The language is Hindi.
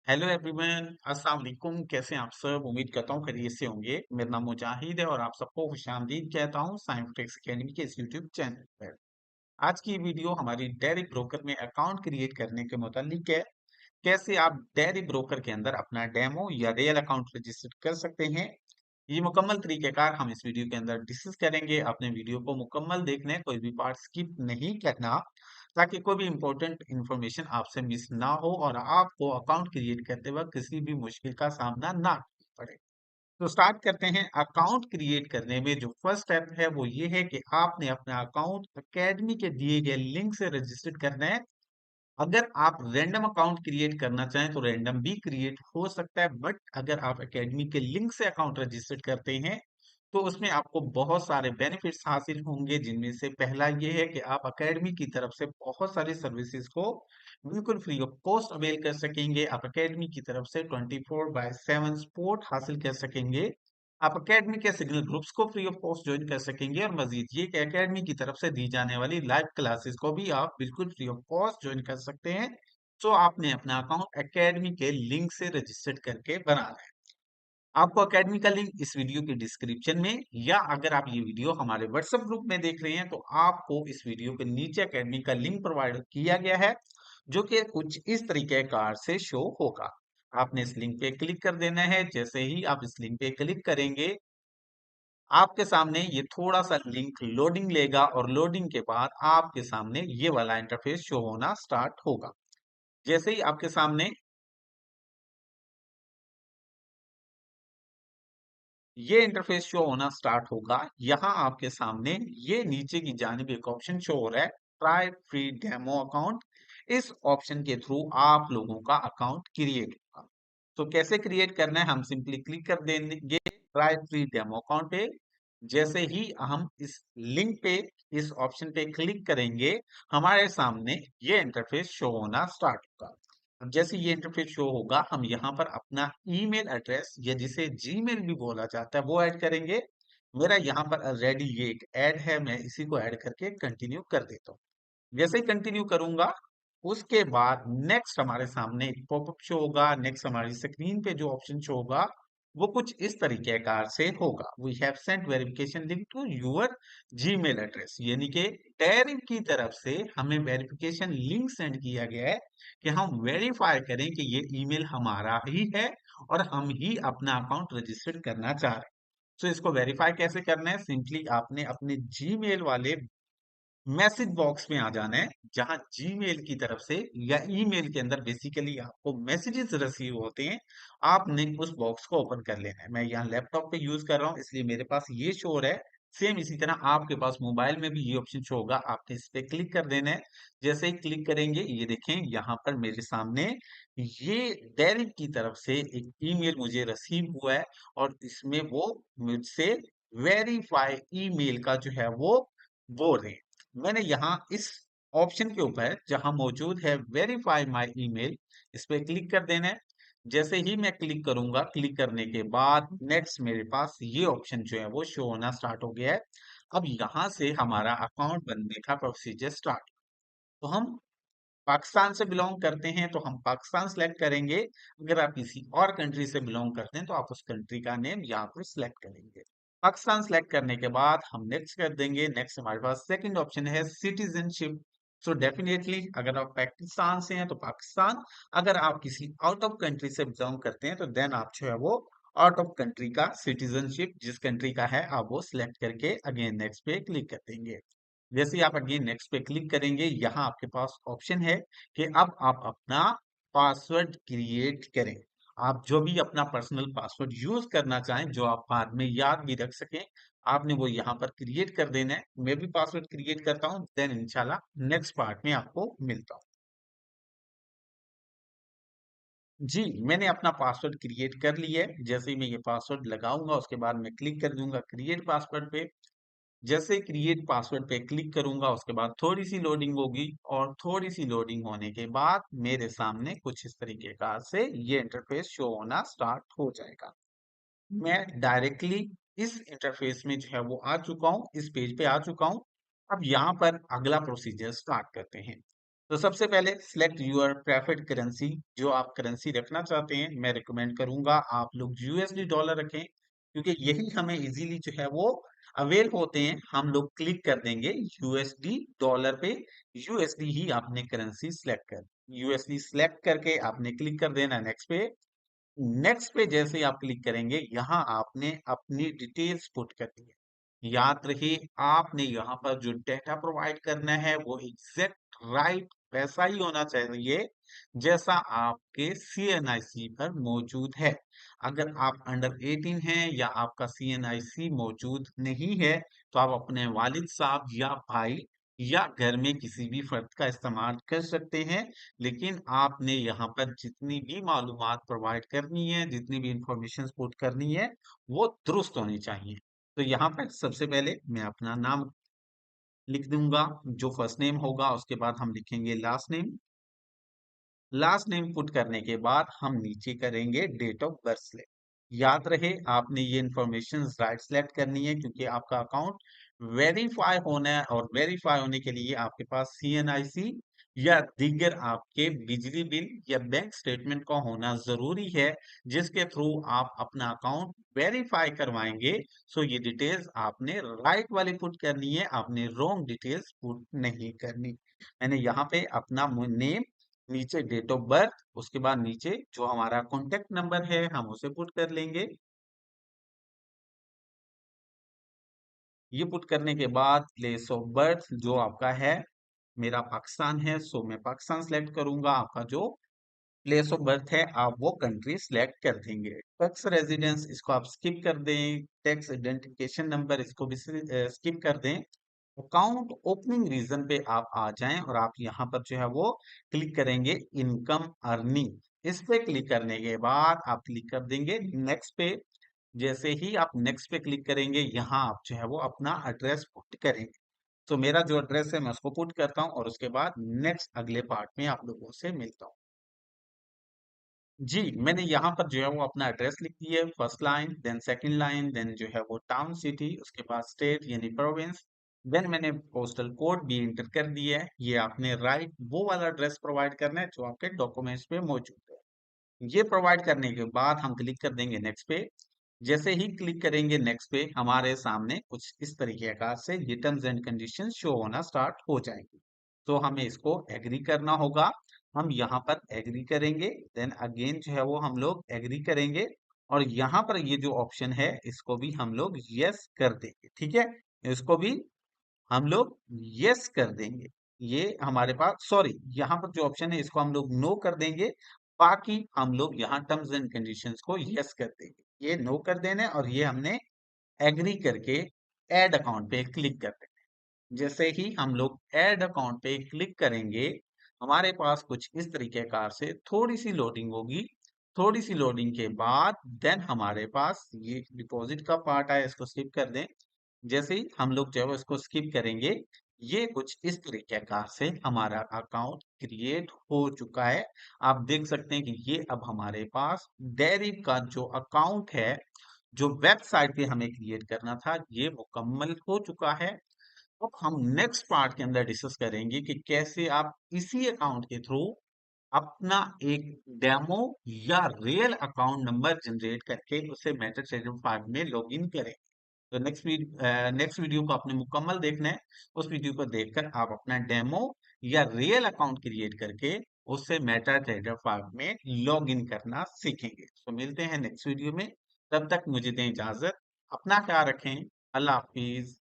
हेलो एवरीवन, अस्सलाम वालेकुम। कैसे हैं आप सब? उम्मीद करता हूँ खैरियत से होंगे। मेरा नाम मुजाहिद है और आप सबको खुशामदीद कहता हूँ साइंटिफिक्स एकेडमी के इस यूट्यूब चैनल पर। आज की वीडियो हमारी डेयरी ब्रोकर में अकाउंट क्रिएट करने के मुतालिक है। कैसे आप डेयरी ब्रोकर के अंदर अपना डेमो या रियल अकाउंट रजिस्टर कर सकते हैं, ये मुकम्मल तरीकेकार हम इस वीडियो के अंदर डिस्कस करेंगे। अपने वीडियो को मुकम्मल देखना है, कोई भी पार्ट स्किप नहीं करना, ताकि कोई भी इंपॉर्टेंट इंफॉर्मेशन आपसे मिस ना हो और आपको अकाउंट क्रिएट करते वक्त किसी भी मुश्किल का सामना ना करना पड़े। तो स्टार्ट करते हैं। अकाउंट क्रिएट करने में जो फर्स्ट स्टेप है वो ये है कि आपने अपना अकाउंट एकेडमी के दिए गए लिंक से रजिस्टर करना है। अगर आप रैंडम अकाउंट क्रिएट करना चाहें तो रैंडम भी क्रिएट हो सकता है, बट अगर आप एकेडमी के लिंक से अकाउंट रजिस्टर करते हैं तो उसमें आपको बहुत सारे बेनिफिट्स हासिल होंगे, जिनमें से पहला ये है कि आप एकेडमी की तरफ से बहुत सारी सर्विसेज को बिल्कुल फ्री ऑफ कॉस्ट अवेल कर सकेंगे। आप एकेडमी की तरफ से 24/7 सपोर्ट हासिल कर सकेंगे। आप एकेडमी के सिग्नल ग्रुप्स को फ्री ऑफ कॉस्ट ज्वाइन कर सकेंगे और मजीद ये कि एकेडमी की तरफ से दी जाने वाली लाइव क्लासेस को भी आप बिल्कुल फ्री ऑफ कॉस्ट ज्वाइन कर सकते हैं। तो आपने अपना अकाउंट एकेडमी के लिंक से रजिस्टर्ड करके बनाना है। आपको एकेडमी का लिंक इस वीडियो के डिस्क्रिप्शन में, या अगर आप ये वीडियो हमारे व्हाट्सएप ग्रुप में देख रहे हैं तो आपको इस वीडियो के नीचे एकेडमी का लिंक प्रोवाइड किया गया है, जो कि कुछ इस तरीके कार से शो होगा। आपने इस लिंक पे क्लिक कर देना है। जैसे ही आप इस लिंक पे क्लिक करेंगे, आपके सामने ये थोड़ा सा लिंक लोडिंग लेगा और लोडिंग के बाद आपके सामने ये वाला इंटरफेस शो होना स्टार्ट होगा। जैसे ही आपके सामने ये इंटरफेस शो होना स्टार्ट होगा, यहाँ आपके सामने ये नीचे की जानिब एक ऑप्शन शो हो रहा है, ट्राई फ्री डेमो अकाउंट। इस ऑप्शन के थ्रू आप लोगों का अकाउंट क्रिएट होगा। तो कैसे क्रिएट करना है, हम सिंपली क्लिक कर देंगे ट्राई फ्री डेमो अकाउंट पे। जैसे ही हम इस लिंक पे, इस ऑप्शन पे क्लिक करेंगे, हमारे सामने ये इंटरफेस शो होना स्टार्ट होगा। अब जैसे ये इंटरफेस शो होगा, हम यहाँ पर अपना ईमेल एड्रेस या जिसे जीमेल भी बोला जाता है वो ऐड करेंगे। मेरा यहाँ पर ऑलरेडी ये एक ऐड है, मैं इसी को ऐड करके कंटिन्यू कर देता हूँ। जैसे ही कंटिन्यू करूंगा, उसके बाद नेक्स्ट हमारे सामने एक पॉपअप शो होगा। नेक्स्ट हमारी स्क्रीन पे जो ऑप्शन शो होगा वो कुछ इस तरीके कार से होगा, we have sent verification link to your Gmail address, यानी कि टैरिफ की तरफ से हमें वेरिफिकेशन लिंक सेंड किया गया है कि हम वेरीफाई करें कि ये ईमेल हमारा ही है और हम ही अपना अकाउंट रजिस्टर करना चाह रहे हैं। तो इसको वेरीफाई कैसे करना है, सिंपली आपने अपने जीमेल वाले मैसेज बॉक्स में आ जाना है, जहां जीमेल की तरफ से या ईमेल के अंदर बेसिकली आपको मैसेजेस रिसीव होते हैं। आपने उस बॉक्स को ओपन कर लेना है। मैं यहाँ लैपटॉप पे यूज कर रहा हूँ इसलिए मेरे पास ये शो हो रहा है। सेम इसी तरह आपके पास मोबाइल में भी ये ऑप्शन शो होगा, आपने इस पे क्लिक कर देना है। जैसे ही क्लिक करेंगे, ये देखें यहाँ पर मेरे सामने ये डेरिक की तरफ से एक ईमेल मुझे रिसीव हुआ है और इसमें वो मुझसे वेरीफाई ईमेल का जो है वो बोल रहे हैं। मैंने यहाँ इस ऑप्शन के ऊपर जहां मौजूद है वेरीफाई माय ईमेल, इस पे क्लिक कर देना है। जैसे ही मैं क्लिक करूंगा, क्लिक करने के बाद नेक्स्ट मेरे पास ये ऑप्शन जो है वो शो होना स्टार्ट हो गया है। अब यहाँ से हमारा अकाउंट बनने का प्रोसीजर स्टार्ट। तो हम पाकिस्तान से बिलोंग करते हैं तो हम पाकिस्तान सेलेक्ट करेंगे। अगर आप किसी और कंट्री से बिलोंग करते हैं तो आप उस कंट्री का नेम यहाँ पर सिलेक्ट करेंगे। पाकिस्तान सेलेक्ट करने के बाद हम नेक्स्ट कर देंगे। नेक्स्ट हमारे पास सेकंड ऑप्शन है सिटीजनशिप। सो डेफिनेटली अगर आप पाकिस्तान से हैं तो पाकिस्तान, अगर आप किसी आउट ऑफ कंट्री से बिलोंग करते हैं तो देन आप जो है वो आउट ऑफ कंट्री का सिटीजनशिप जिस कंट्री का है आप वो सिलेक्ट करके अगेन नेक्स्ट पे क्लिक कर देंगे। जैसे ही आप अगेन नेक्स्ट पे क्लिक करेंगे, यहाँ आपके पास ऑप्शन है कि अब आप अपना पासवर्ड क्रिएट करें। आप जो भी अपना पर्सनल पासवर्ड यूज करना चाहें, जो आप बाद में याद भी रख सकें, आपने वो यहाँ पर क्रिएट कर देना है। मैं भी पासवर्ड क्रिएट करता हूँ, देन इंशाल्लाह नेक्स्ट पार्ट में आपको मिलता हूँ। जी, मैंने अपना पासवर्ड क्रिएट कर लिया है। जैसे ही मैं ये पासवर्ड लगाऊंगा, उसके बाद मैं क्लिक कर दूंगा क्रिएट पासवर्ड पे। जैसे क्रिएट पासवर्ड पे क्लिक करूंगा, उसके बाद थोड़ी सी लोडिंग होगी और थोड़ी सी लोडिंग होने के बाद मेरे सामने कुछ इस तरीके का से ये इंटरफेस शो होना स्टार्ट हो जाएगा। मैं डायरेक्टली इस इंटरफेस में जो है वो आ चुका हूँ, इस पेज पे आ चुका हूँ। अब यहाँ पर अगला प्रोसीजर स्टार्ट करते हैं। तो सबसे पहले सिलेक्ट यूर प्रेफर्ड करेंसी, जो आप करेंसी रखना चाहते हैं। मैं रिकमेंड करूंगा आप लोग यूएसडी डॉलर रखें, क्योंकि यही हमें इजीली जो है वो अवेल होते हैं। हम लोग क्लिक कर देंगे यूएसडी डॉलर पे, यूएसडी ही आपने करेंसी सिलेक्ट कर, यूएसडी सिलेक्ट करके आपने क्लिक कर देना नेक्स्ट पे। नेक्स्ट पे जैसे ही आप क्लिक करेंगे, यहाँ आपने अपनी डिटेल्स पुट करनी है। याद रहे, आपने यहाँ पर जो डेटा प्रोवाइड करना है वो एग्जैक्ट राइट वैसा ही होना चाहिए जैसा आपके सीएनआईसी पर मौजूद है। अगर आप अंडर 18 हैं या आपका सीएनआईसी मौजूद नहीं है, तो आप अपने वालिद साहब या भाई या घर में किसी भी फर्द का इस्तेमाल कर सकते हैं। लेकिन आपने यहाँ पर जितनी भी मालूमात प्रोवाइड करनी है, जितनी भी इंफॉर्मेशन पुट करनी है, वो दुरुस्त होनी चाहिए। तो यहाँ पर सबसे पहले मैं अपना नाम लिख दूंगा, जो फर्स्ट नेम होगा, उसके बाद हम लिखेंगे last name. Last name put करने के बाद हम नीचे करेंगे डेट ऑफ बर्थ सेलेक्ट। याद रहे, आपने ये इंफॉर्मेशन राइट सेलेक्ट करनी है, क्योंकि आपका अकाउंट वेरीफाई होना है, और वेरीफाई होने के लिए आपके पास सीएनआईसी या दीगर आपके बिजली बिल या बैंक स्टेटमेंट का होना जरूरी है, जिसके थ्रू आप अपना अकाउंट वेरीफाई करवाएंगे। सो ये डिटेल्स आपने राइट वाली पुट करनी है, आपने रॉन्ग डिटेल्स पुट नहीं करनी। मैंने यहाँ पे अपना नेम, नीचे डेट ऑफ बर्थ, उसके बाद नीचे जो हमारा कॉन्टेक्ट नंबर है हम उसे पुट कर लेंगे। ये पुट करने के बाद प्लेस ऑफ बर्थ जो आपका है, मेरा पाकिस्तान है, सो मैं पाकिस्तान सेलेक्ट करूंगा। आपका जो प्लेस ऑफ बर्थ है आप वो कंट्री सिलेक्ट कर देंगे। टैक्स रेजिडेंस इसको आप स्किप कर दें। टैक्स आइडेंटिफिकेशन नंबर इसको भी स्किप कर दें। अकाउंट ओपनिंग रीजन पे आप आ जाएं और आप यहाँ पर जो है वो क्लिक करेंगे इनकम अर्निंग। इस पे क्लिक करने के बाद आप क्लिक कर देंगे नेक्स्ट पे। जैसे ही आप नेक्स्ट पे क्लिक करेंगे, यहाँ आप जो है वो अपना एड्रेस पुट करेंगे। तो मेरा जो एड्रेस है मैं उसको पुट करता हूँ, और उसके बाद नेक्स्ट अगले पार्ट में आप लोगों से मिलता हूँ। जी, मैंने यहाँ पर जो है वो अपना एड्रेस लिख दिया है, first line, then second line, then जो है वो टाउन सिटी, उसके बाद स्टेट यानी प्रोविंस, देन मैंने पोस्टल कोड भी इंटर कर दिया है। ये आपने राइट वो वाला एड्रेस प्रोवाइड करना है जो आपके डॉक्यूमेंट्स पे मौजूद है। ये प्रोवाइड करने के बाद हम क्लिक कर देंगे नेक्स्ट पे। जैसे ही क्लिक करेंगे नेक्स्ट पे, हमारे सामने कुछ इस तरीके का से ये टर्म्स एंड कंडीशंस शो होना स्टार्ट हो जाएंगे। तो हमें इसको एग्री करना होगा। हम यहाँ पर एग्री करेंगे, देन अगेन जो है वो हम लोग एग्री करेंगे, और यहाँ पर ये जो ऑप्शन है इसको भी हम लोग यस कर देंगे। ठीक है, इसको भी हम लोग यस कर देंगे। ये हमारे पास, सॉरी, यहाँ पर जो ऑप्शन है इसको हम लोग नो कर देंगे। बाकी हम लोग यहाँ टर्म्स एंड कंडीशंस को यस कर देंगे। ये नो कर देना है, और ये हमने एग्री करके ऐड अकाउंट पे क्लिक कर देना है। जैसे ही हम लोग ऐड अकाउंट पे क्लिक करेंगे, हमारे पास कुछ इस तरीके कार से थोड़ी सी लोडिंग होगी। थोड़ी सी लोडिंग के बाद देन हमारे पास ये डिपॉजिट का पार्ट आया, इसको स्किप कर दें। जैसे ही हम लोग जो है इसको स्किप करेंगे, ये कुछ इस तरीके का से हमारा अकाउंट क्रिएट हो चुका है। आप देख सकते हैं कि ये अब हमारे पास डेयरी का जो अकाउंट है, जो वेबसाइट पे हमें क्रिएट करना था, ये मुकम्मल हो चुका है। अब हम नेक्स्ट पार्ट के अंदर डिस्कस करेंगे कि कैसे आप इसी अकाउंट के थ्रू अपना एक डेमो या रियल अकाउंट नंबर जनरेट करके उसे मेटाट्रेडर 5 में लॉगिन करें। तो नेक्स्ट वीडियो को आपने मुकम्मल देखना है। उस वीडियो को देखकर आप अपना डेमो या रियल अकाउंट क्रिएट करके उससे मेटा ट्रेडर 5 में लॉग इन करना सीखेंगे। तो मिलते हैं नेक्स्ट वीडियो में। तब तक मुझे दें इजाजत। अपना ख्याल रखें। अल्लाह हाफिज।